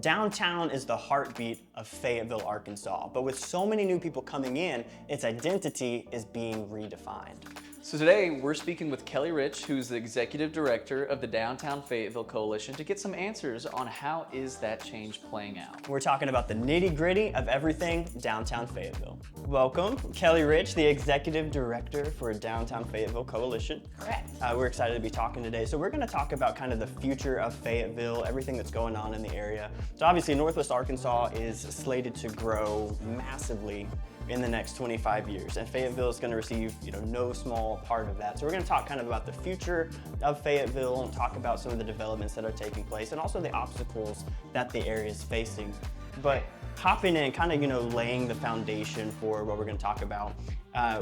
Downtown is the heartbeat of Fayetteville, Arkansas, but with so many new people coming in, its identity is being redefined. So today we're speaking with Kelly Rich, who's the executive director of the Downtown Fayetteville Coalition, to get some answers on how is that change playing out. We're talking about the nitty-gritty of everything Downtown Fayetteville. Welcome, Kelly Rich, the executive director for Downtown Fayetteville Coalition. Correct. We're excited to be talking today. So we're going to talk about kind of the future of Fayetteville, everything that's going on in the area. So obviously Northwest Arkansas is slated to grow massively in the next 25 years, and Fayetteville is going to receive, no small part of that. So we're going to talk kind of about the future of Fayetteville and talk about some of the developments that are taking place and also the obstacles that the area is facing. But hopping in, kind of, laying the foundation for what we're going to talk about.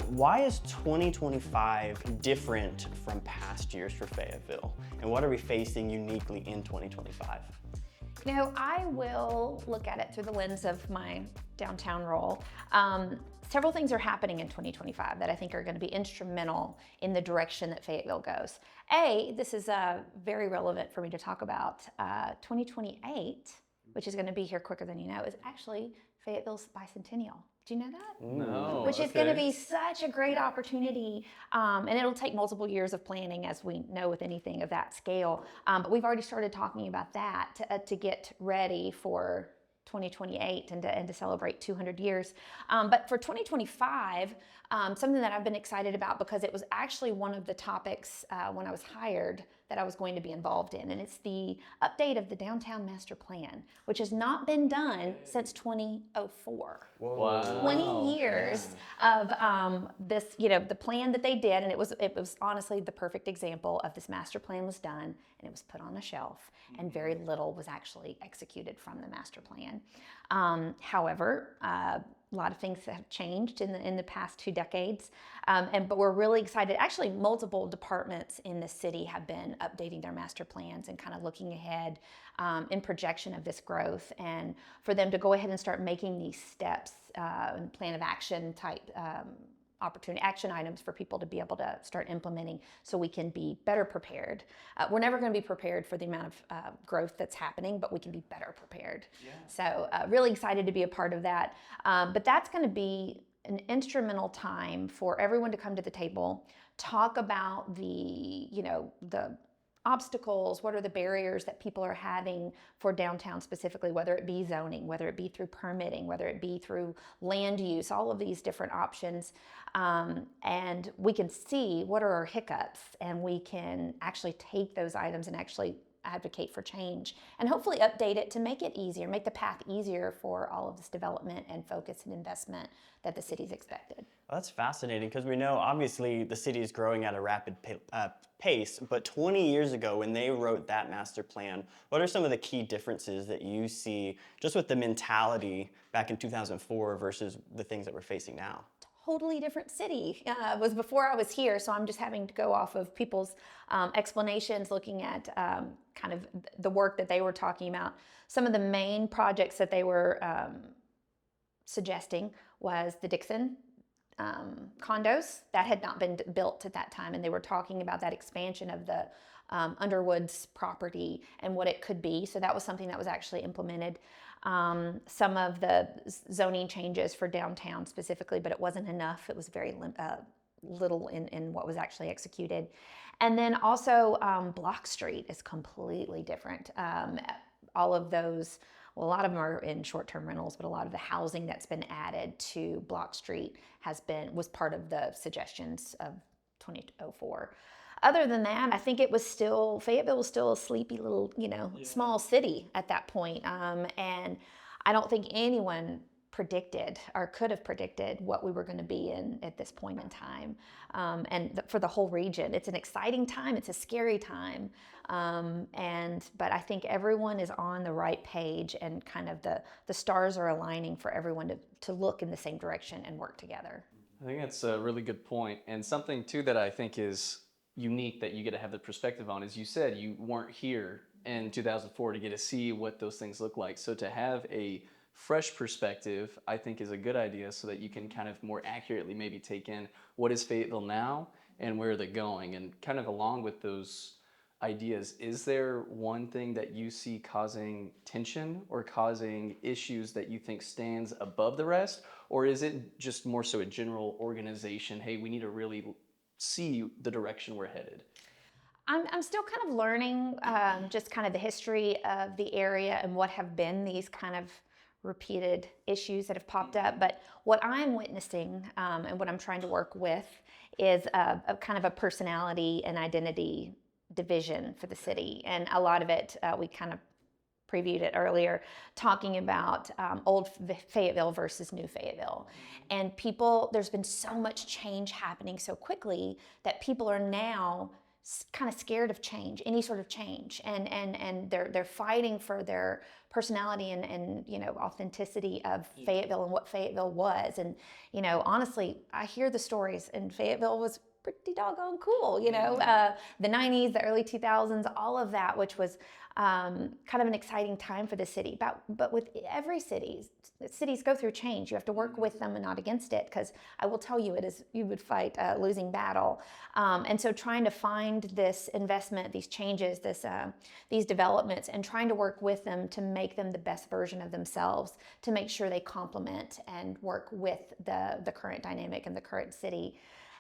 Why is 2025 different from past years for Fayetteville? And what are we facing uniquely in 2025? I will look at it through the lens of my downtown role. Several things are happening in 2025 that I think are going to be instrumental in the direction that Fayetteville goes. This is very relevant for me to talk about. 2028, which is going to be here quicker than you know, is actually Fayetteville's bicentennial. Do you know that? No. Which is going to be such a great opportunity, and it'll take multiple years of planning, as we know with anything of that scale. But we've already started talking about that to get ready for 2028 and to celebrate 200 years. But for 2025, something that I've been excited about because it was actually one of the topics when I was hired that I was going to be involved in, and it's the update of the Downtown Master Plan, which has not been done since 2004. Whoa. Wow. 20 years of this, the plan that they did, and it was honestly the perfect example of this master plan was done and it was put on a shelf, and very little was actually executed from the master plan. However, a lot of things have changed in the past 2 decades, but we're really excited. Actually, multiple departments in the city have been updating their master plans and kind of looking ahead in projection of this growth, and for them to go ahead and start making these steps and plan of action type opportunity action items for people to be able to start implementing so we can be better prepared. We're never going to be prepared for the amount of growth that's happening, but we can be better prepared. Yeah. So really excited to be a part of that. But that's going to be an instrumental time for everyone to come to the table, talk about the obstacles, what are the barriers that people are having for downtown specifically, whether it be zoning, whether it be through permitting, whether it be through land use, all of these different options. And we can see what are our hiccups, and we can actually take those items and actually advocate for change and hopefully update it to make it easier, make the path easier for all of this development and focus and investment that the city's expected. Well, that's fascinating because we know obviously the city is growing at a rapid pace, but 20 years ago when they wrote that master plan, what are some of the key differences that you see just with the mentality back in 2004 versus the things that we're facing now? Totally different city. It was before I was here, so I'm just having to go off of people's explanations, looking at kind of the work that they were talking about. Some of the main projects that they were suggesting was the Dixon condos that had not been built at that time, and they were talking about that expansion of the Underwood's property and what it could be. So that was something that was actually implemented. Some of the zoning changes for downtown specifically, but it wasn't enough. It was very little in what was actually executed. And then also Block Street is completely different. All of those, well, a lot of them are in short-term rentals, but a lot of the housing that's been added to Block Street was part of the suggestions of 2004. Other than that, I think Fayetteville was still a sleepy little, small city at that point. And I don't think anyone predicted or could have predicted what we were going to be in at this point in time. For the whole region, it's an exciting time. It's a scary time. But I think everyone is on the right page, and kind of the stars are aligning for everyone to look in the same direction and work together. I think that's a really good point, and something too that I think is unique that you get to have the perspective on. As you said, you weren't here in 2004 to get to see what those things look like. So to have a fresh perspective, I think is a good idea so that you can kind of more accurately maybe take in what is Fayetteville now and where they're going. And kind of along with those ideas. Is there one thing that you see causing tension or causing issues that you think stands above the rest? Or is it just more so a general organization, hey, we need to really see the direction we're headed? I'm still kind of learning just kind of the history of the area and what have been these kind of repeated issues that have popped up. But what I'm witnessing and what I'm trying to work with is a kind of a personality and identity division for the city. And a lot of it, we kind of previewed it earlier, talking about old Fayetteville versus new Fayetteville. And people, there's been so much change happening so quickly that people are now kind of scared of change, any sort of change, and they're fighting for their personality and authenticity of Fayetteville and what Fayetteville was. And honestly, I hear the stories, and Fayetteville was pretty doggone cool. The 90s, the early 2000s, all of that, which was kind of an exciting time for the city. But with every cities go through change. You have to work with them and not against it, because I will tell you, you would fight a losing battle. And so trying to find this investment, these changes, these developments, and trying to work with them to make them the best version of themselves, to make sure they complement and work with the current dynamic and the current city.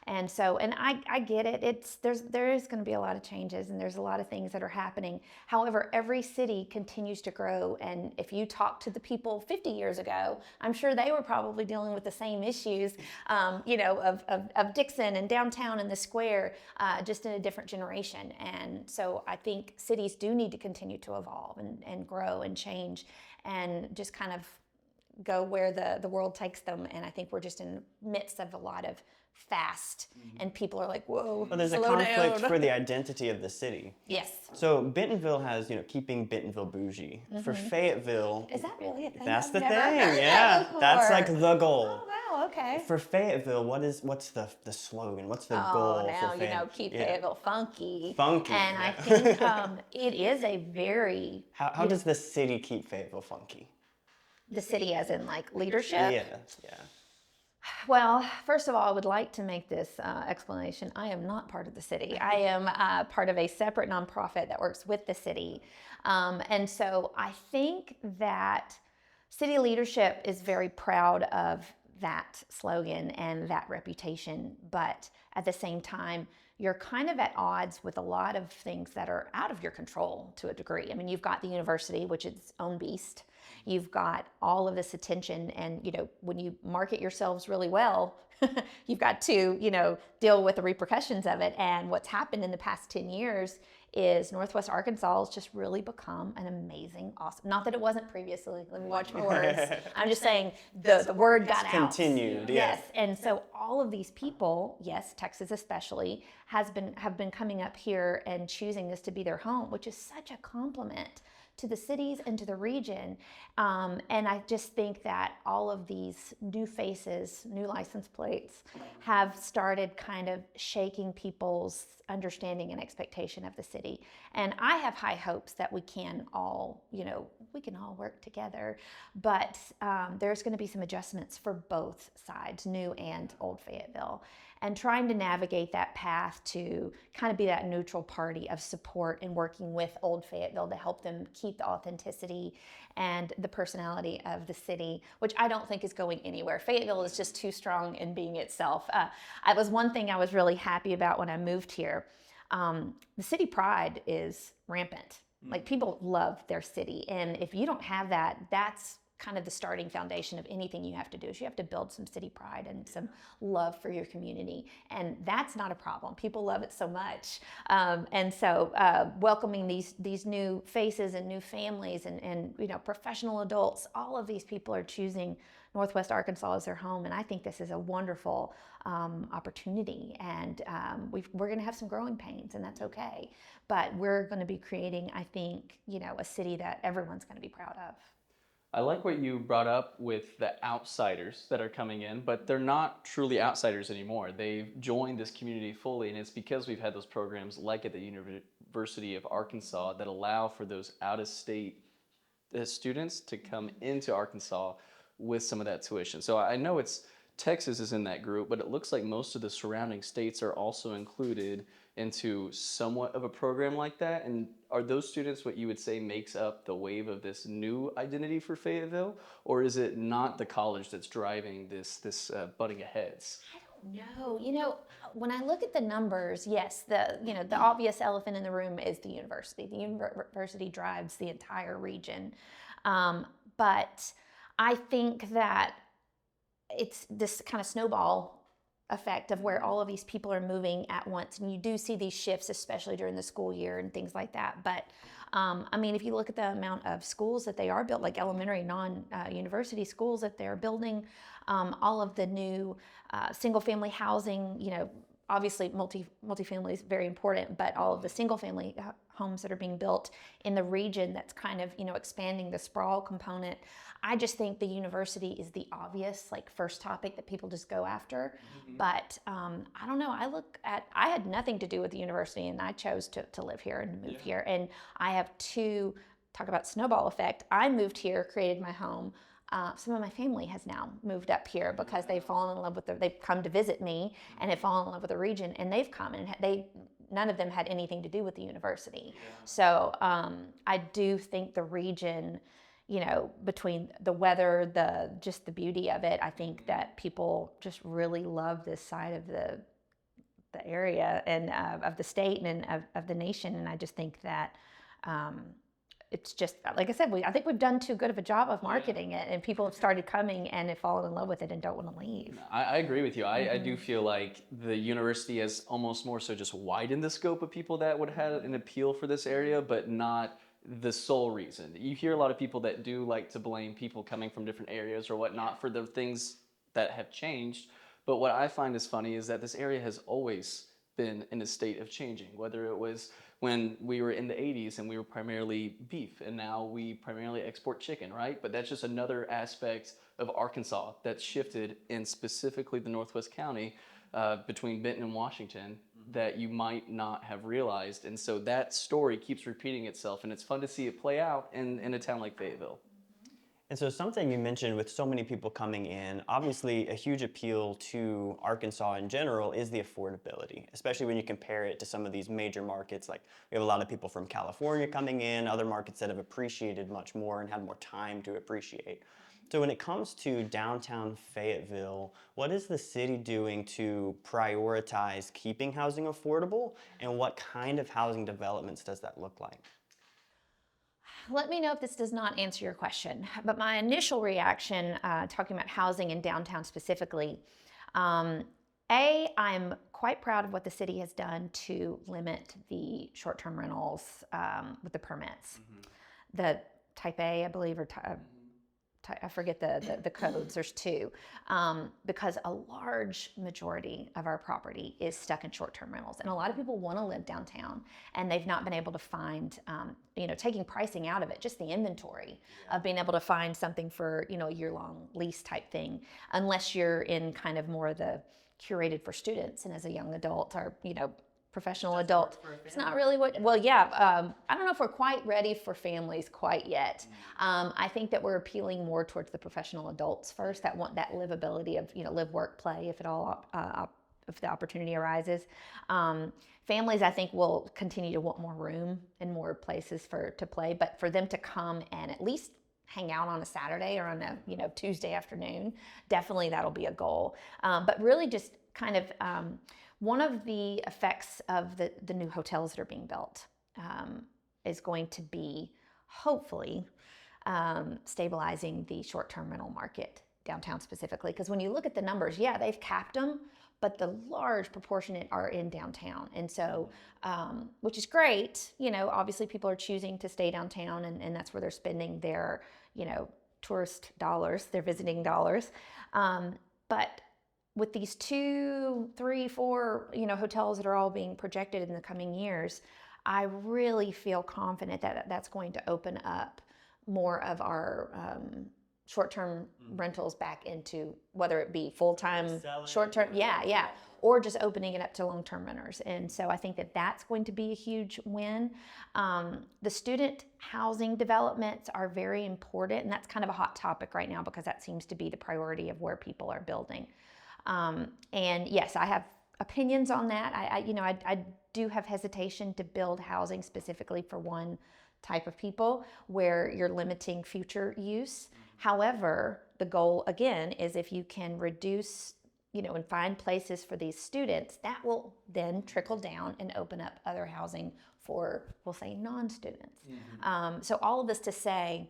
And so, and I get it. There is going to be a lot of changes, and there's a lot of things that are happening. However, every city continues to grow. And if you talk to the people 50 years ago, I'm sure they were probably dealing with the same issues, of Dixon and downtown and the square, just in a different generation. And so I think cities do need to continue to evolve and grow and change, and just kind of go where the world takes them. And I think we're just in the midst of a lot of fast, and people are like, whoa, Well, there's a conflict for the identity of the city. Yes. So Bentonville has, keeping Bentonville bougie. For Fayetteville, Is that really a thing? that's I've the never thing. heard Yeah, that that's before. like the goal. Oh, wow, okay. For Fayetteville, what's the slogan? What's the Oh, goal now, for Fayetteville? keep Yeah. Fayetteville funky. Funky, And yeah. I think it is a very, How does the city keep Fayetteville funky? the city as in like leadership. Yeah. Well, first of all, I would like to make this explanation. I am not part of the city. I am part of a separate nonprofit that works with the city. And so I think that city leadership is very proud of that slogan and that reputation. But at the same time, you're kind of at odds with a lot of things that are out of your control to a degree. I mean, you've got the university, which is its own beast. You've got all of this attention, and when you market yourselves really well, you've got to deal with the repercussions of it. And what's happened in the past 10 years is Northwest Arkansas has just really become an amazing, awesome, not that it wasn't previously, let me watch my words. I'm just saying the word got out. Continued, yes. And so all of these people, yes, Texas especially, have been coming up here and choosing this to be their home, which is such a compliment to the cities and to the region. And I just think that all of these new faces, new license plates, have started kind of shaking people's understanding and expectation of the city. And I have high hopes that we can all, work together. But there's going to be some adjustments for both sides, new and old Fayetteville, and trying to navigate that path to kind of be that neutral party of support and working with old Fayetteville to help them keep the authenticity and the personality of the city, which I don't think is going anywhere. Fayetteville is just too strong in being itself. It was one thing I was really happy about when I moved here. The city pride is rampant. Like, people love their city. And if you don't have that, that's kind of the starting foundation of anything you have to do. Is you have to build some city pride and some love for your community. And that's not a problem. People love it so much. And so welcoming these new faces and new families and professional adults, all of these people are choosing Northwest Arkansas as their home. And I think this is a wonderful opportunity. And we're going to have some growing pains, and that's okay. But we're going to be creating, I think, a city that everyone's going to be proud of. I like what you brought up with the outsiders that are coming in, but they're not truly outsiders anymore. They've joined this community fully, and it's because we've had those programs like at the University of Arkansas that allow for those out-of-state students to come into Arkansas with some of that tuition. So I know it's Texas is in that group, but it looks like most of the surrounding states are also included into somewhat of a program like that. And are those students what you would say makes up the wave of this new identity for Fayetteville, or is it not the college that's driving this butting aheads? No, when I look at the numbers, yes, the obvious elephant in the room is the university. The university drives the entire region, but I think that it's this kind of snowball effect of where all of these people are moving at once, and you do see these shifts, especially during the school year and things like that. But I mean, if you look at the amount of schools that they are built, like elementary non-university schools that they're building, all of the new single-family housing, obviously multifamily is very important, but all of the single-family homes that are being built in the region, that's kind of expanding the sprawl component. I just think the university is the obvious first topic that people just go after. But I don't know. I had nothing to do with the university, and I chose to live here and move here. And I have talk about snowball effect. I moved here, created my home. Some of my family has now moved up here because they've fallen in love with they've come to visit me and have fallen in love with the region, and they've come, and none of them had anything to do with the university. So I do think the region, between the weather, just the beauty of it, I think that people just really love this side of the area and of the state and of the nation. And I just think that it's just, like I said, I think we've done too good of a job of marketing it, and people have started coming and have fallen in love with it and don't want to leave. I agree with you. I do feel like the university has almost more so just widened the scope of people that would have an appeal for this area, but not the sole reason. You hear a lot of people that do like to blame people coming from different areas or whatnot for the things that have changed. But what I find is funny is that this area has always been in a state of changing, whether it was when we were in the 80s and we were primarily beef, and now we primarily export chicken, right? But that's just another aspect of Arkansas that's shifted in specifically the Northwest County between Benton and Washington that you might not have realized. And so that story keeps repeating itself, and it's fun to see it play out in a town like Fayetteville. And so something you mentioned with so many people coming in, obviously a huge appeal to Arkansas in general is the affordability, especially when you compare it to some of these major markets. Like we have a lot of people from California coming in, other markets that have appreciated much more and had more time to appreciate. So when it comes to downtown Fayetteville, what is the city doing to prioritize keeping housing affordable, and what kind of housing developments does that look like? Let me know if this does not answer your question, but my initial reaction, talking about housing in downtown specifically, I'm quite proud of what the city has done to limit the short-term rentals with the permits. The type A, I believe, or I forget the codes, there's two, because a large majority of our property is stuck in short-term rentals. And a lot of people want to live downtown, and they've not been able to find, taking pricing out of it, just the inventory of being able to find something for, a year-long lease type thing, unless you're in kind of more of the curated for students and as a young adult or, professional adult. It's not really I don't know if we're quite ready for families quite yet. I think that we're appealing more towards the professional adults first that want that livability of, live, work, play, if the opportunity arises. Families, I think, will continue to want more room and more places to play, but for them to come and at least hang out on a Saturday or on a, Tuesday afternoon, definitely that'll be a goal. But really just kind of, one of the effects of the new hotels that are being built is going to be, hopefully, stabilizing the short-term rental market downtown specifically. Because when you look at the numbers, they've capped them, but the large proportion are in downtown. And so, which is great, obviously people are choosing to stay downtown, and that's where they're spending their, tourist dollars, their visiting dollars. But with these 2, 3, 4, hotels that are all being projected in the coming years, I really feel confident that that's going to open up more of our short-term rentals back into, whether it be full-time, Sell it, short-term, or- yeah, or just opening it up to long-term renters. And so I think that that's going to be a huge win. The student housing developments are very important, and that's kind of a hot topic right now because that seems to be the priority of where people are building. And yes, I have opinions on that. I do have hesitation to build housing specifically for one type of people where you're limiting future use. However, the goal again is if you can reduce, and find places for these students, that will then trickle down and open up other housing for, we'll say, non-students. So all of this to say,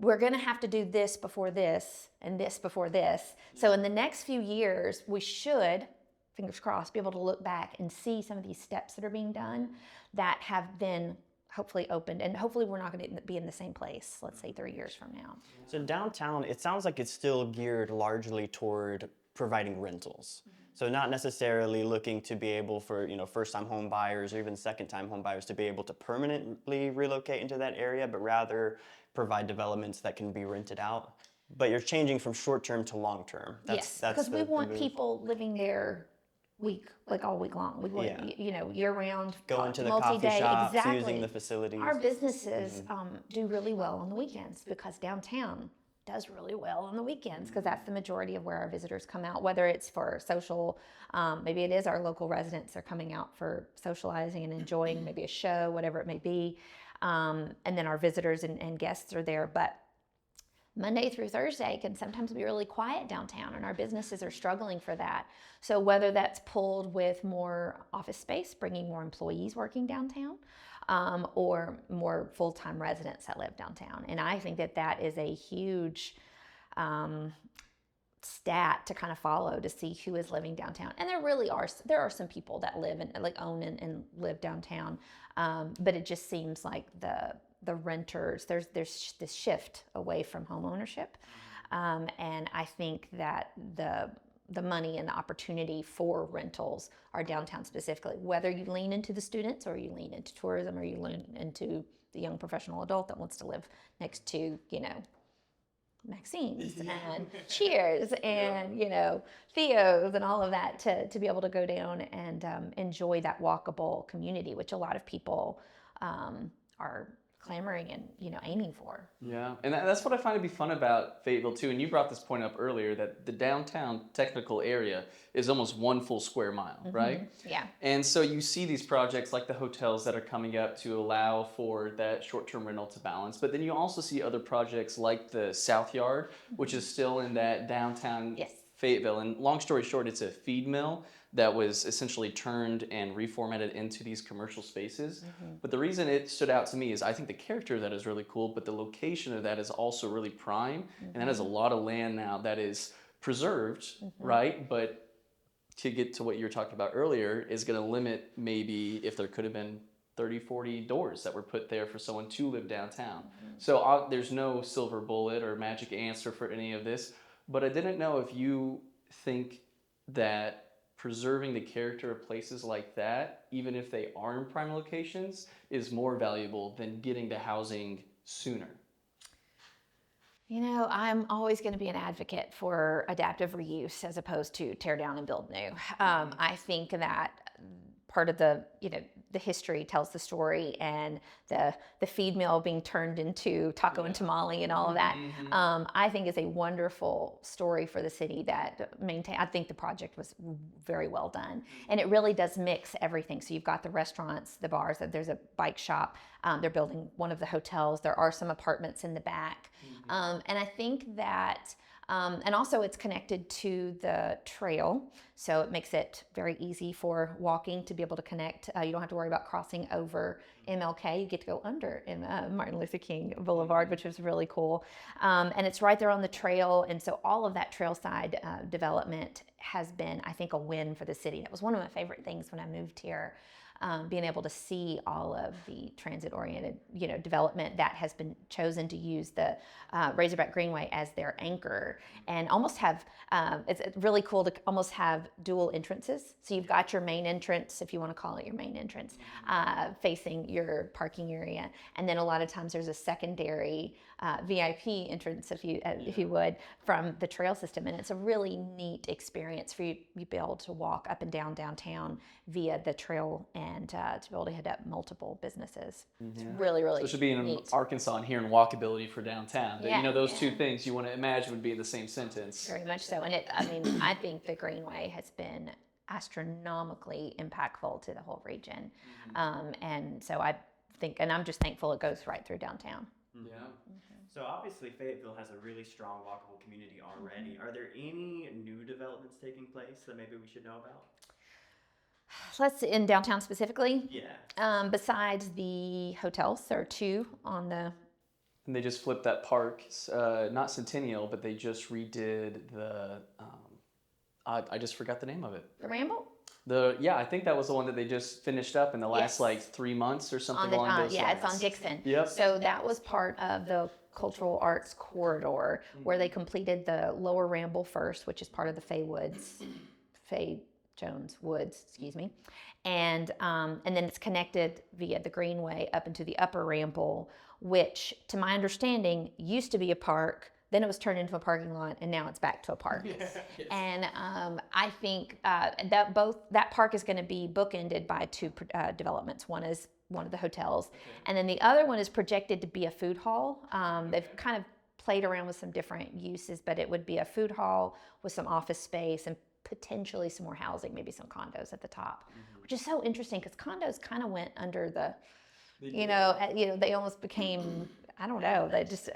we're going to have to do this before this and this before this. So in the next few years, we should, fingers crossed, be able to look back and see some of these steps that are being done that have been hopefully opened, and hopefully we're not going to be in the same place, let's say 3 years from now. So downtown, it sounds like it's still geared largely toward providing rentals. So not necessarily looking to be able for, first-time home buyers or even second-time home buyers to be able to permanently relocate into that area, but rather provide developments that can be rented out. But you're changing from short-term to long-term. Yes, because we want people living there all week long. We want, year round, going to the coffee multi-day, shops, exactly. using the facilities. Our businesses do really well on the weekends because downtown does really well on the weekends because that's the majority of where our visitors come out, whether it's for social, maybe it is our local residents, they're coming out for socializing and enjoying maybe a show, whatever it may be. And then our visitors and guests are there. But Monday through Thursday can sometimes be really quiet downtown, and our businesses are struggling for that. So whether that's pulled with more office space, bringing more employees working downtown, or more full-time residents that live downtown. And I think that is a huge stat to kind of follow to see who is living downtown. And there are some people that live and own and live downtown, but it just seems like the renters, there's this shift away from home ownership. And I think that the money and the opportunity for rentals are downtown specifically, whether you lean into the students or you lean into tourism or you lean into the young professional adult that wants to live next to, Maxine's and Cheers and, Theo's and all of that to be able to go down and enjoy that walkable community, which a lot of people are clamoring and aiming for. Yeah, and that's what I find to be fun about Fayetteville too. And you brought this point up earlier that the downtown technical area is almost 1 full square mile, right? Yeah. And so you see these projects like the hotels that are coming up to allow for that short-term rental to balance. But then you also see other projects like the South Yard, which is still in that downtown Fayetteville. And long story short, it's a feed mill that was essentially turned and reformatted into these commercial spaces. But the reason it stood out to me is I think the character of that is really cool, but the location of that is also really prime. And that has a lot of land now that is preserved, right? But to get to what you were talking about earlier is going to limit maybe if there could have been 30, 40 doors that were put there for someone to live downtown. So there's no silver bullet or magic answer for any of this. But I didn't know if you think that preserving the character of places like that, even if they are in prime locations, is more valuable than getting the housing sooner. I'm always going to be an advocate for adaptive reuse as opposed to tear down and build new. I think that part of the history tells the story, and the feed mill being turned into taco and tamale and all of that, I think is a wonderful story for the city that I think the project was very well done. And it really does mix everything. So you've got the restaurants, the bars, there's a bike shop, they're building one of the hotels, there are some apartments in the back. And I think that and also it's connected to the trail, so it makes it very easy for walking to be able to connect. You don't have to worry about crossing over MLK. You get to go under Martin Luther King Boulevard, which was really cool. And it's right there on the trail, and so all of that trailside development has been, I think, a win for the city. That was one of my favorite things when I moved here. being able to see all of the transit-oriented, development that has been chosen to use the Razorback Greenway as their anchor, and almost have, it's really cool to almost have dual entrances. So you've got your main entrance, if you want to call it your main entrance, facing your parking area, and then a lot of times there's a secondary VIP entrance, if you would, from the trail system, and it's a really neat experience for you to be able to walk up and down downtown via the trail and to be able to hit up multiple businesses. It's really, really So it should be in neat. Arkansas and here in walkability for downtown. But, Yeah, those two things you want to imagine would be in the same sentence. Very much so. And I think the Greenway has been astronomically impactful to the whole region. And so I'm just thankful it goes right through downtown. Yeah. So obviously Fayetteville has a really strong walkable community already. Are there any new developments taking place that maybe we should know about? In downtown specifically, Yeah. besides the hotels, there are two on the. And they just flipped that park, not Centennial, but they just redid the, I just forgot the name of it. The Ramble? I think that was the one that they just finished up in the last Yes. 3 months or something On along those lines. it's on Dixon. Yep. So that was part of the cultural arts corridor where they completed the lower Ramble first, which is part of the Faye Jones Woods, excuse me, and then it's connected via the Greenway up into the upper Ramble, which, to my understanding, used to be a park. Then it was turned into a parking lot, and now it's back to a park. Yes. And I think that park is going to be bookended by two developments. One is one of the hotels, and then the other one is projected to be a food hall. They've kind of played around with some different uses, but it would be a food hall with some office space and potentially some more housing, maybe some condos at the top, which is so interesting because condos kind of went under the, they almost became, I don't know, they just.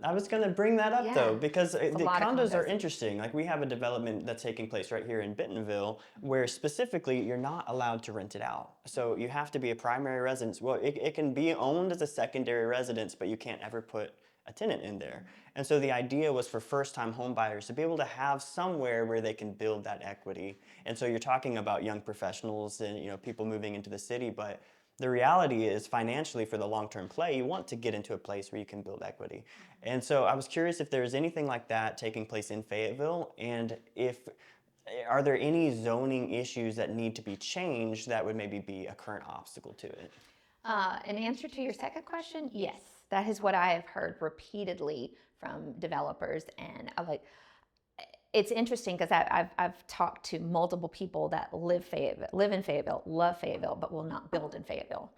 I was going to bring that up though, because the condos are interesting. Like we have a development that's taking place right here in Bentonville where specifically you're not allowed to rent it out. So you have to be a primary residence. Well, it can be owned as a secondary residence, but you can't ever put a tenant in there. And so the idea was for first-time home buyers to be able to have somewhere where they can build that equity. And so you're talking about young professionals and people moving into the city, but the reality is financially for the long-term play, you want to get into a place where you can build equity. And so I was curious if there's anything like that taking place in Fayetteville, and are there any zoning issues that need to be changed that would maybe be a current obstacle to it? In answer to your second question, yes. That is what I have heard repeatedly from developers, and it's interesting because I've talked to multiple people that live in Fayetteville, love Fayetteville, but will not build in Fayetteville.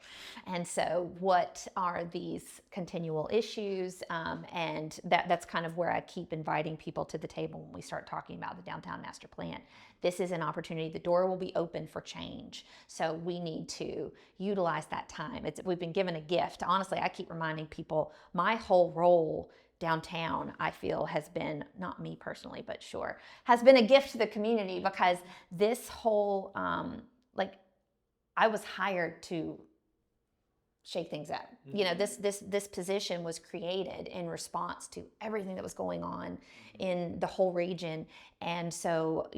And so what are these continual issues? And that's kind of where I keep inviting people to the table when we start talking about the downtown master plan. This is an opportunity. The door will be open for change. So we need to utilize that time. We've been given a gift. Honestly, I keep reminding people my whole role downtown, I feel, has been, not me personally, but sure, has been a gift to the community because this whole, I was hired to shake things up. This position was created in response to everything that was going on in the whole region. And so,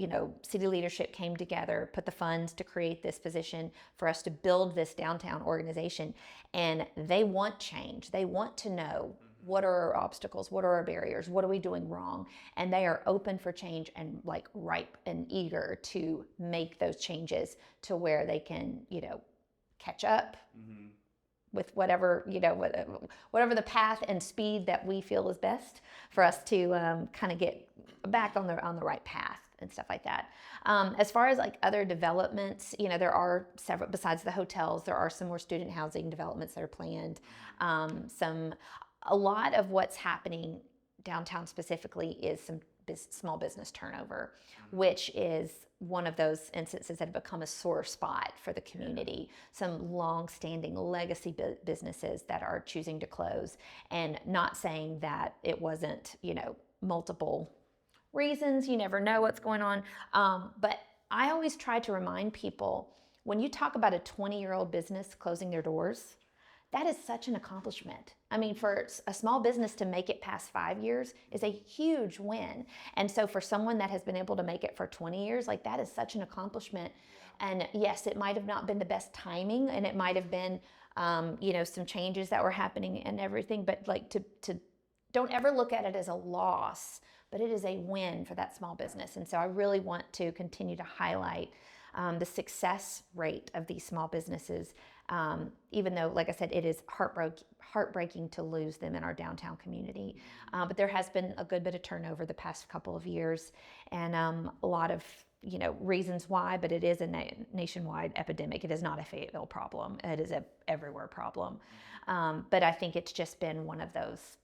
city leadership came together, put the funds to create this position for us to build this downtown organization. And they want change. They want to know, what are our obstacles? What are our barriers? What are we doing wrong? And they are open for change and ripe and eager to make those changes to where they can, catch up with whatever the path and speed that we feel is best for us to kind of get back on the right path and stuff like that. As far as other developments, there are several, besides the hotels, there are some more student housing developments that are planned. A lot of what's happening downtown specifically is some small business turnover, which is one of those instances that have become a sore spot for the community. Some long-standing legacy businesses that are choosing to close, and not saying that it wasn't, multiple reasons. You never know what's going on. But I always try to remind people, when you talk about a 20-year-old business closing their doors, that is such an accomplishment. I mean, for a small business to make it past 5 years is a huge win. And so for someone that has been able to make it for 20 years, like that is such an accomplishment. And yes, it might have not been the best timing, and it might have been, some changes that were happening and everything, but like to don't ever look at it as a loss, but it is a win for that small business. And so I really want to continue to highlight the success rate of these small businesses, even though, like I said, it is heartbreaking to lose them in our downtown community. But there has been a good bit of turnover the past couple of years, and a lot of reasons why, but it is a nationwide epidemic. It is not a Fayetteville problem. It is a everywhere problem. But I think it's just been one of those,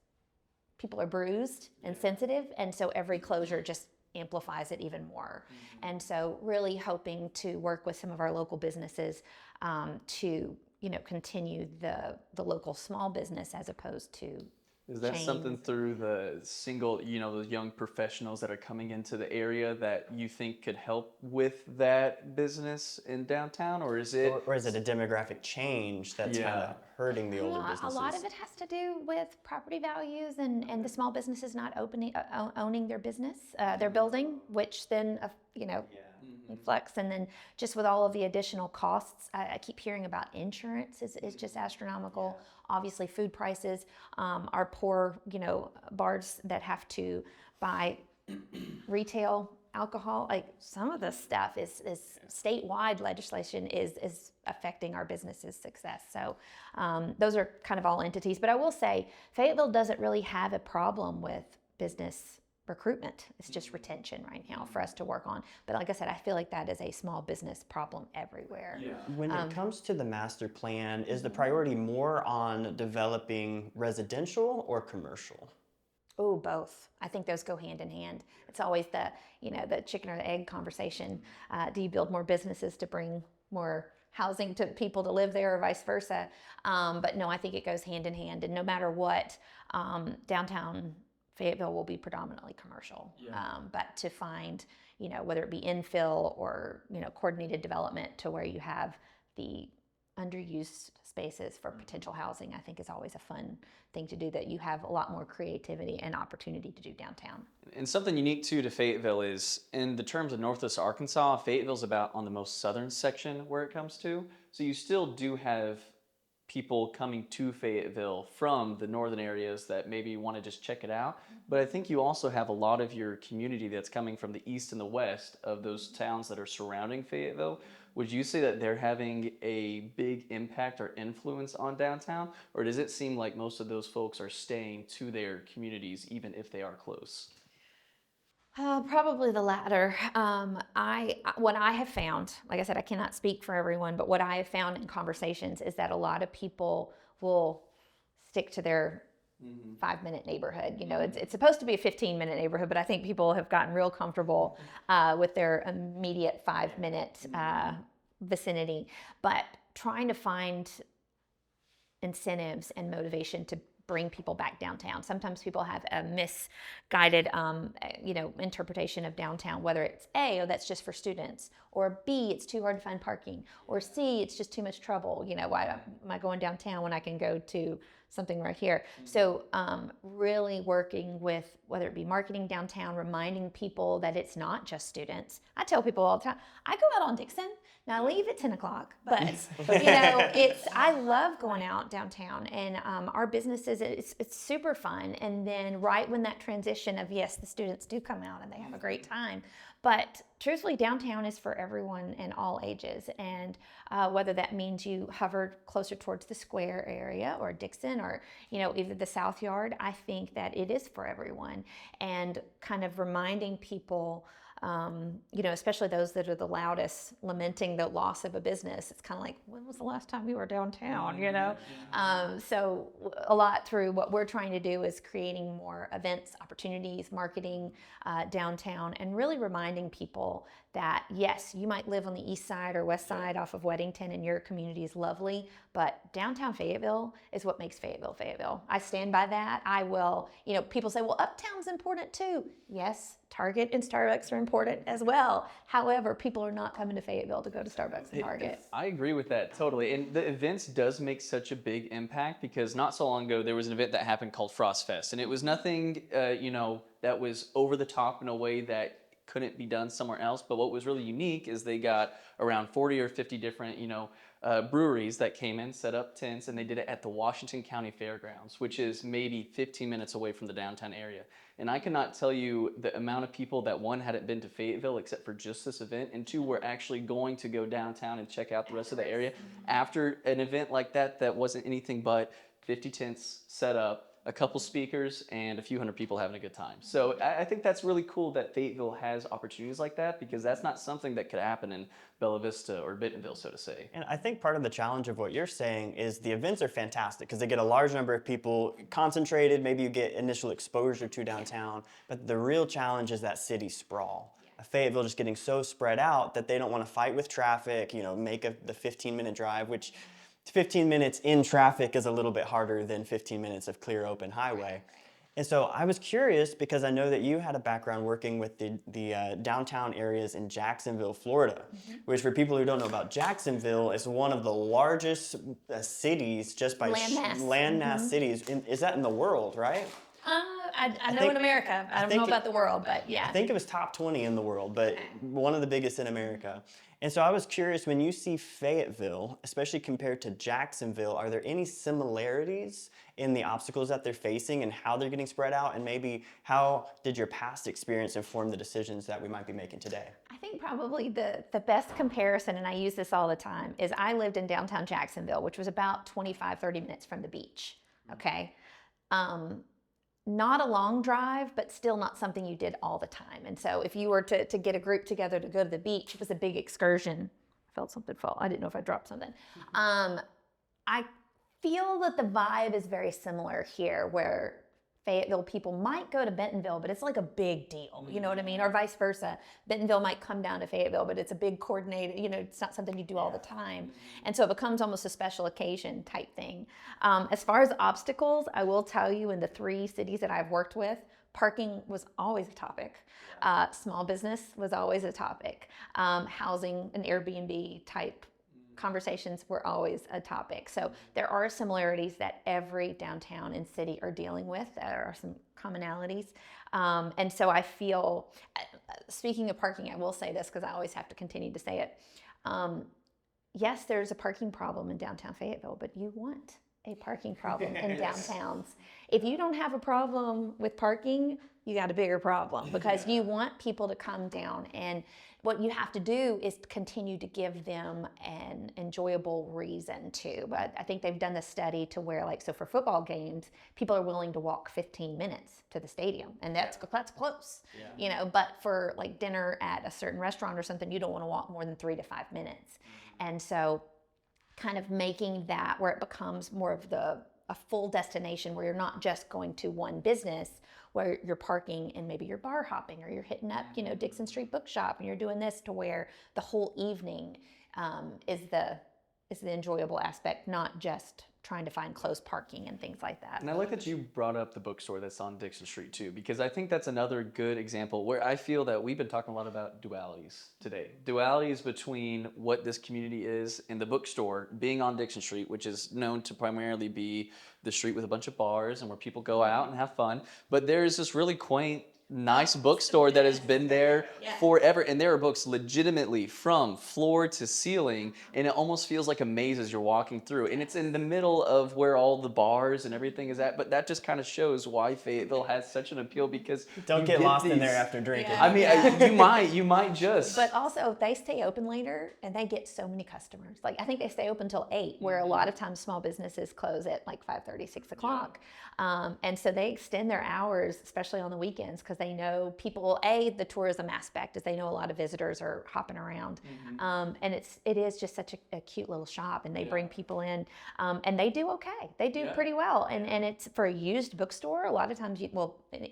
people are bruised and sensitive, and so every closure just amplifies it even more. And so really hoping to work with some of our local businesses to continue the local small business as opposed to Is that chains. something through the the young professionals that are coming into the area that you think could help with that business in downtown, or is it? Or is it a demographic change that's kind of hurting the older businesses? A lot of it has to do with property values and the small businesses not owning their business, their building, which then flex, and then just with all of the additional costs, I keep hearing about insurance is just astronomical. Obviously, food prices, our poor bars that have to buy retail alcohol, like some of this stuff is statewide legislation is affecting our business's success. So those are kind of all entities. But I will say Fayetteville doesn't really have a problem with business recruitment. It's just retention right now for us to work on. But like I said, I feel like that is a small business problem everywhere. Yeah. When it comes to the master plan, is the priority more on developing residential or commercial? Oh, both. I think those go hand in hand. It's always the chicken or the egg conversation. Do you build more businesses to bring more housing to people to live there, or vice versa? But no, I think it goes hand in hand. And no matter what, downtown Fayetteville will be predominantly commercial. But to find, whether it be infill or, coordinated development to where you have the underused spaces for potential housing, I think is always a fun thing to do, that you have a lot more creativity and opportunity to do downtown. And something unique too to Fayetteville is, in the terms of Northwest Arkansas, Fayetteville's about on the most southern section where it comes to. So you still do have people coming to Fayetteville from the northern areas that maybe want to just check it out. But I think you also have a lot of your community that's coming from the east and the west of those towns that are surrounding Fayetteville. Would you say that they're having a big impact or influence on downtown? Or does it seem like most of those folks are staying to their communities even if they are close? Probably the latter. What I have found, like I said, I cannot speak for everyone, but what I have found in conversations is that a lot of people will stick to their 5-minute neighborhood. It's supposed to be a 15-minute neighborhood, but I think people have gotten real comfortable with their immediate 5-minute vicinity. But trying to find incentives and motivation to bring people back downtown. Sometimes people have a misguided, interpretation of downtown, whether it's A, that's just for students, or B, it's too hard to find parking, or C, it's just too much trouble. Why am I going downtown when I can go to something right here? So really working with, whether it be marketing downtown, reminding people that it's not just students. I tell people all the time, I go out on Dixon. Now I leave at 10 o'clock, but I love going out downtown, and our businesses, it's super fun. And then right when that transition of, yes, the students do come out and they have a great time, but truthfully, downtown is for everyone and all ages. And whether that means you hover closer towards the square area or Dixon or, either the South Yard, I think that it is for everyone. And kind of reminding people, especially those that are the loudest, lamenting the loss of a business. It's kind of like, when was the last time we were downtown, So a lot through what we're trying to do is creating more events, opportunities, marketing downtown, and really reminding people that, yes, you might live on the east side or west side off of Weddington and your community is lovely, but downtown Fayetteville is what makes Fayetteville Fayetteville. I stand by that. I will, people say, well, uptown's important too. Yes, Target and Starbucks are important. important as well. However, people are not coming to Fayetteville to go to Starbucks and Target. I agree with that totally. And the events does make such a big impact, because not so long ago there was an event that happened called Frost Fest, and it was nothing, that was over the top in a way that couldn't be done somewhere else. But what was really unique is they got around 40 or 50 different, breweries that came in, set up tents, and they did it at the Washington County Fairgrounds, which is maybe 15 minutes away from the downtown area. And I cannot tell you the amount of people that, one, hadn't been to Fayetteville except for just this event, and two, were actually going to go downtown and check out the rest of the area after an event like that wasn't anything but 50 tents set up, a couple speakers, and a few hundred people having a good time. So I think that's really cool that Fayetteville has opportunities like that, because that's not something that could happen in Bella Vista or Bentonville, so to say. And I think part of the challenge of what you're saying is the events are fantastic because they get a large number of people concentrated. Maybe you get initial exposure to downtown, but the real challenge is that city sprawl. Fayetteville just getting so spread out that they don't want to fight with traffic, make the 15-minute drive, which 15 minutes in traffic is a little bit harder than 15 minutes of clear open highway. And so I was curious because I know that you had a background working with the downtown areas in Jacksonville, Florida, which, for people who don't know about Jacksonville, is one of the largest cities just by land mass cities. Is that in the world, right? I know in America. I don't know about the world, but yeah. I think it was top 20 in the world, but one of the biggest in America. And so I was curious, when you see Fayetteville, especially compared to Jacksonville, are there any similarities in the obstacles that they're facing and how they're getting spread out? And maybe how did your past experience inform the decisions that we might be making today? I think probably the best comparison, and I use this all the time, is I lived in downtown Jacksonville, which was about 25, 30 minutes from the beach, okay? Not a long drive, but still not something you did all the time. And so if you were to get a group together to go to the beach, it was a big excursion. I felt something fall. I didn't know if I dropped something. I feel that the vibe is very similar here, where Fayetteville people might go to Bentonville, but it's like a big deal, you know what I mean? Or vice versa. Bentonville might come down to Fayetteville, but it's a big coordinated, it's not something you do all the time. And so it becomes almost a special occasion type thing. As far as obstacles, I will tell you, in the 3 cities that I've worked with, parking was always a topic. Small business was always a topic. Housing and Airbnb type conversations were always a topic. So there are similarities that every downtown and city are dealing with. There are some commonalities. And so I feel, speaking of parking, I will say this because I always have to continue to say it. Yes, there's a parking problem in downtown Fayetteville, but you want a parking problem in downtowns. If you don't have a problem with parking, you got a bigger problem, because you want people to come down, and what you have to do is continue to give them an enjoyable reason to. But I think they've done the study to where, so for football games, people are willing to walk 15 minutes to the stadium, and that's close, but for dinner at a certain restaurant or something, you don't want to walk more than 3 to 5 minutes. And so kind of making that where it becomes more of a full destination, where you're not just going to one business, where you're parking and maybe you're bar hopping, or you're hitting up, Dixon Street Bookshop, and you're doing this, to where the whole evening is the enjoyable aspect, not just trying to find close parking and things like that. And I like that you brought up the bookstore that's on Dixon Street too, because I think that's another good example where I feel that we've been talking a lot about dualities today. Dualities between what this community is and the bookstore being on Dixon Street, which is known to primarily be the street with a bunch of bars and where people go out and have fun. But there's this really quaint, nice bookstore that has been there forever, and there are books legitimately from floor to ceiling, and it almost feels like a maze as you're walking through, and it's in the middle of where all the bars and everything is at. But that just kind of shows why Fayetteville has such an appeal, because don't get lost in there after drinking. I mean, you might just, but also they stay open later, and they get so many customers. I think they stay open till 8, where a lot of times small businesses close at 5:30, 6 o'clock. And so they extend their hours, especially on the weekends, because they know people, the tourism aspect is they know a lot of visitors are hopping around. And it is just such a cute little shop, and they bring people in, and they do okay. They do pretty well. And it's for a used bookstore, a lot of times,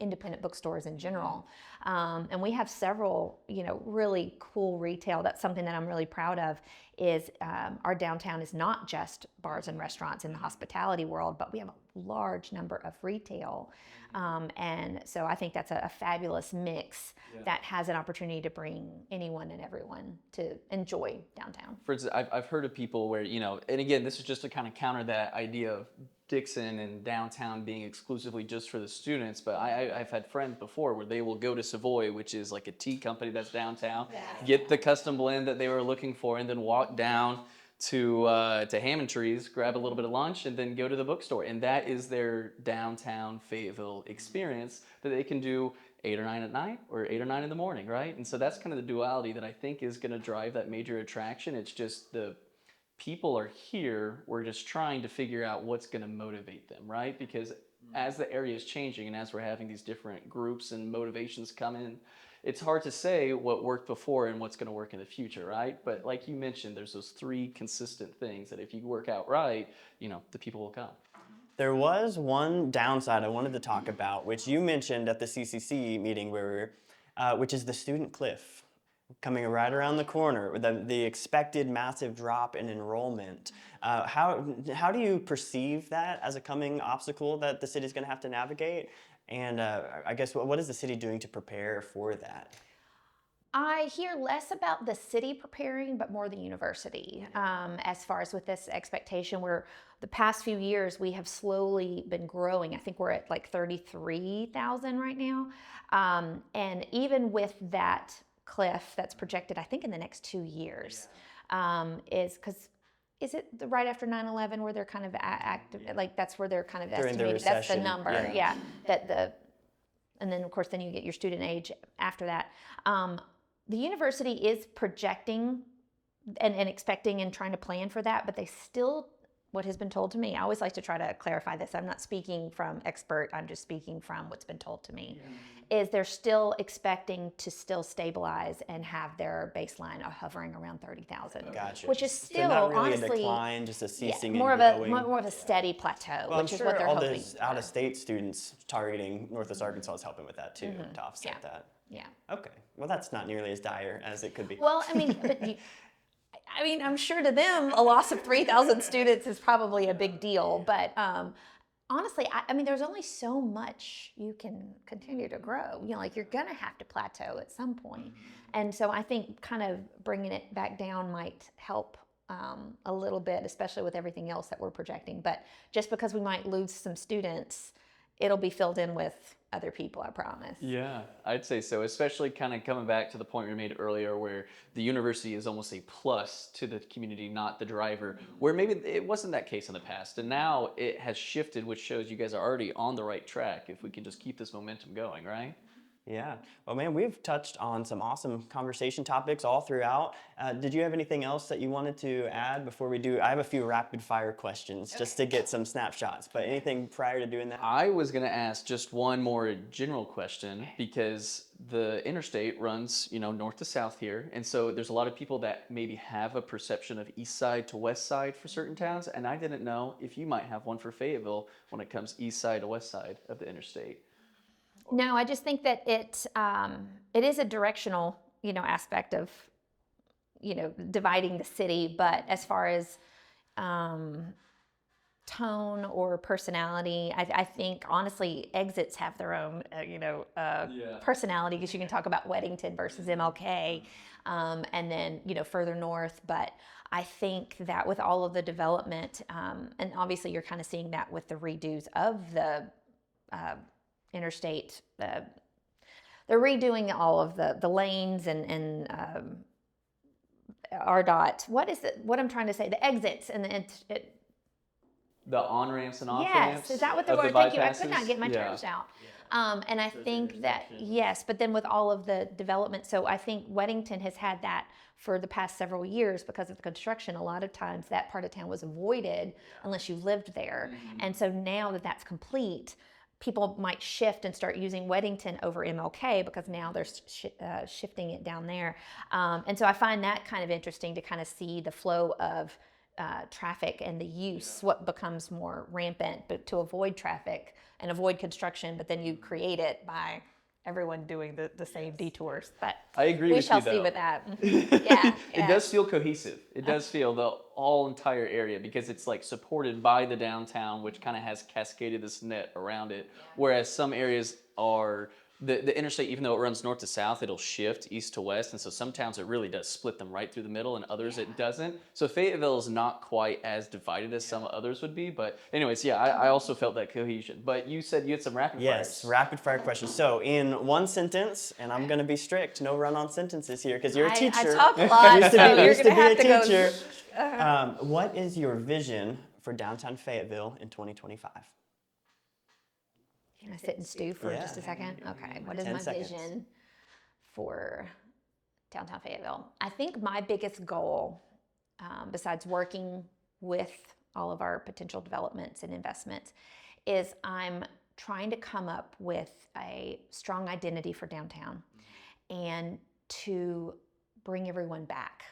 independent bookstores in general. And we have several, really cool retail. That's something that I'm really proud of, is our downtown is not just bars and restaurants in the hospitality world, but we have a large number of retail. And so I think that's a fabulous mix that has an opportunity to bring anyone and everyone to enjoy downtown. For instance, I've heard of people where, and again, this is just to kind of counter that idea of Dixon and downtown being exclusively just for the students, but I've had friends before where they will go to Savoy, which is like a tea company that's downtown, get the custom blend that they were looking for, and then walk down to Hammond Trees, grab a little bit of lunch, and then go to the bookstore. And that is their downtown Fayetteville experience that they can do 8 or 9 at night or 8 or 9 in the morning, right? And so that's kind of the duality that I think is going to drive that major attraction. It's just the people are here. We're just trying to figure out what's going to motivate them, right? Because as the area is changing and as we're having these different groups and motivations come in, it's hard to say what worked before and what's going to work in the future, right? But like you mentioned, there's those 3 consistent things that if you work out right, the people will come. There was one downside I wanted to talk about, which you mentioned at the CCC meeting which is the student cliff coming right around the corner, the expected massive drop in enrollment. How do you perceive that as a coming obstacle that the city's going to have to navigate? And I guess what is the city doing to prepare for that? I hear less about the city preparing, but more the university. As far as with this expectation, where the past few years we have slowly been growing. I think we're at like 33,000 right now. And even with that cliff that's projected, I think in the next 2 years, is it right after 9/11 where they're kind of active? Like that's where they're kind of During the estimating. That's the recession, number, and then of course then you get your student age after that. The university is projecting and expecting and trying to plan for that, but they still, what has been told to me, I always like to try to clarify this. I'm not speaking from expert, I'm just speaking from what's been told to me, is they're still expecting to still stabilize and have their baseline hovering around 30,000. Gotcha. Which is still, so not really honestly, a decline, just a ceasing more and of growing. more of a steady plateau, Well, which I'm is sure what they're all hoping those for. out-of-state students targeting Northwest Arkansas is helping with that too, to offset that. Yeah. Okay. Well, that's not nearly as dire as it could be. Well, I mean, I'm sure to them a loss of 3,000 students is probably a big deal, but honestly, I mean, there's only so much you can continue to grow. Like you're gonna have to plateau at some point, and so I think kind of bringing it back down might help a little bit, especially with everything else that we're projecting. But just because we might lose some students, it'll be filled in with other people, I promise. Yeah, I'd say so, especially kind of coming back to the point we made earlier where the university is almost a plus to the community, not the driver, where maybe it wasn't that case in the past. And now it has shifted, which shows you guys are already on the right track if we can just keep this momentum going, right? Yeah. Well, man, we've touched on some awesome conversation topics all throughout. Did you have anything else that you wanted to add before we do? I have a few rapid fire questions just to get some snapshots, but anything prior to doing that? I was going to ask just one more general question because the interstate runs, north to south here. And so there's a lot of people that maybe have a perception of east side to west side for certain towns. And I didn't know if you might have one for Fayetteville when it comes east side to west side of the interstate. No, I just think that it is a directional, aspect of, dividing the city. But as far as tone or personality, I think honestly exits have their own, personality, because you can talk about Weddington versus MLK, and then further north. But I think that with all of the development, and obviously you're kind of seeing that with the redos of the interstate, they're redoing all of the lanes and RDOT. What I'm trying to say, the exits and The on-ramps and off-ramps? Yes, is that what the word? Thank you. I could not get my terms out. And I think that, yes, but then with all of the development, so I think Weddington has had that for the past several years because of the construction. A lot of times that part of town was avoided unless you lived there. And so now that that's complete, people might shift and start using Weddington over MLK because now they're shifting it down there. And so I find that kind of interesting to kind of see the flow of traffic and the use, what becomes more rampant, but to avoid traffic and avoid construction, but then you create it by everyone doing the same detours. But I agree we with shall you, see though. with that. Yeah, It does feel cohesive. It does feel the all entire area because it's like supported by the downtown, which kind of has cascaded this net around it. Whereas some areas are the interstate, even though it runs north to south, it'll shift east to west, and so some towns it really does split them right through the middle, and others it doesn't. So Fayetteville is not quite as divided as some others would be. But anyways, yeah, I also felt that cohesion. But you said you had some rapid Yes, fires. rapid fire questions. So in one sentence, and I'm going to be strict, no run-on sentences here because you're a teacher. I talk a lot, Used to so be- you're used to going to have be to a go. teacher. What is your vision for downtown Fayetteville in 2025? Can I sit and stew for Yeah. just a second? Okay. What is 10 my seconds. vision for downtown Fayetteville? I think my biggest goal, besides working with all of our potential developments and investments, is I'm trying to come up with a strong identity for downtown and to bring everyone back,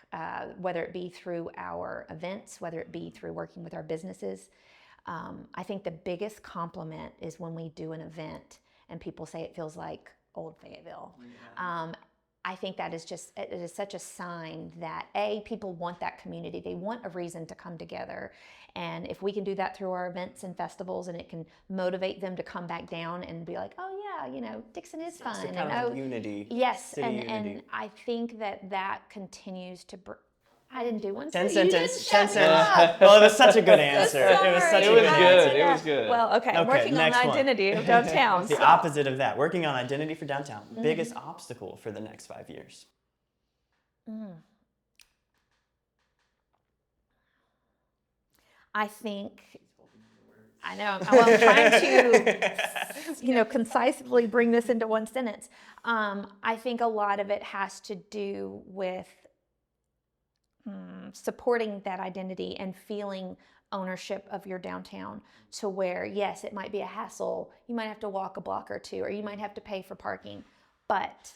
whether it be through our events, whether it be through working with our businesses. I think the biggest compliment is when we do an event and people say it feels like old Fayetteville. I think that is it is such a sign that people want that community. They want a reason to come together. And if we can do that through our events and festivals, and it can motivate them to come back down and be like, oh yeah, Dixon is fun. It's a And kind of unity. yes, City unity. and I think that continues to I didn't do one. 10 so you sentence. just 10 shut me up. sentence. Well, it was such a good answer. It was such It a was good good. answer. It was good. Well, okay, I'm Okay, working on next the one. identity of downtown. The so- opposite of that, working on identity for downtown. Biggest obstacle for the next 5 years? I think, I know, I'm trying to, concisely bring this into one sentence. I think a lot of it has to do with supporting that identity and feeling ownership of your downtown to where, yes, it might be a hassle. You might have to walk a block or two, or you might have to pay for parking, but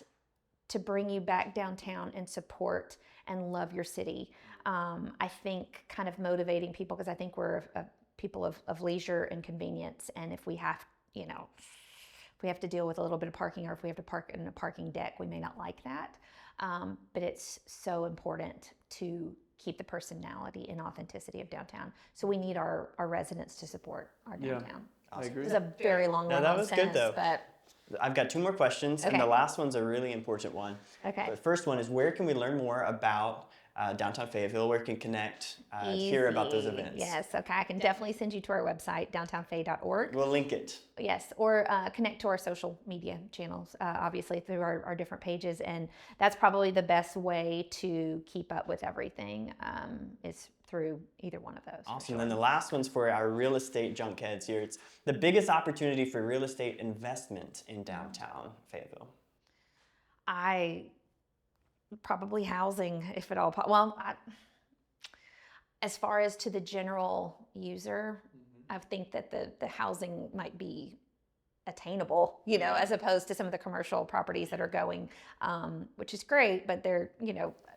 to bring you back downtown and support and love your city. I think kind of motivating people, because I think we're people of leisure and convenience. And if we have, if we have to deal with a little bit of parking, or if we have to park in a parking deck, we may not like that. But it's so important to keep the personality and authenticity of downtown. So we need our residents to support our downtown. I agree. It was a very long No, run that on was good, sentence, though. but I've got 2 more questions, and Okay. the last one's a really important one. okay. The first one is, where can we learn more about downtown Fayetteville? Where can connect, hear about those Easy. events? Yes, okay. I can definitely send you to our website, downtownfay.org. We'll link it. Yes, or connect to our social media channels, obviously through our different pages. And that's probably the best way to keep up with everything is through either one of those. for Awesome. sure. Then the last one's for our real estate junkheads here. It's the biggest opportunity for real estate investment in downtown Fayetteville. Probably housing, if at all. As far as to the general user, I think that the housing might be attainable, as opposed to some of the commercial properties that are going, which is great, but they're,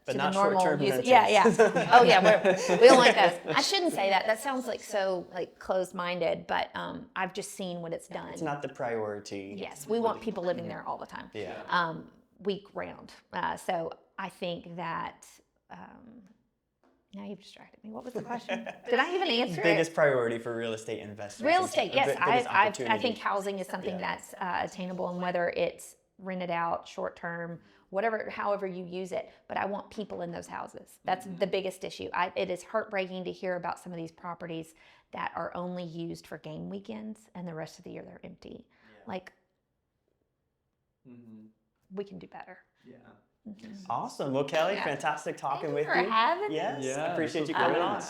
But to not the normal short-term user. rentals. Yeah. Oh yeah, we don't like those. I shouldn't say that. That sounds like so closed-minded, but I've just seen what it's done. It's not the priority. Yes, we want people living there all the time. Yeah. Week round. So I think that, now you've distracted me. What was the question? Did I even answer Biggest it? priority for real estate investors. Real estate, yes. Biggest I opportunity. think housing is something that's attainable, and whether it's rented out, short term, however you use it. But I want people in those houses. That's the biggest issue. It is heartbreaking to hear about some of these properties that are only used for game weekends, and the rest of the year they're empty. We can do better. Yeah. Awesome. Well, Kelly, Yeah. fantastic talking Thank with you for you. having me. Yes. Yeah, Appreciate this you was coming great. on.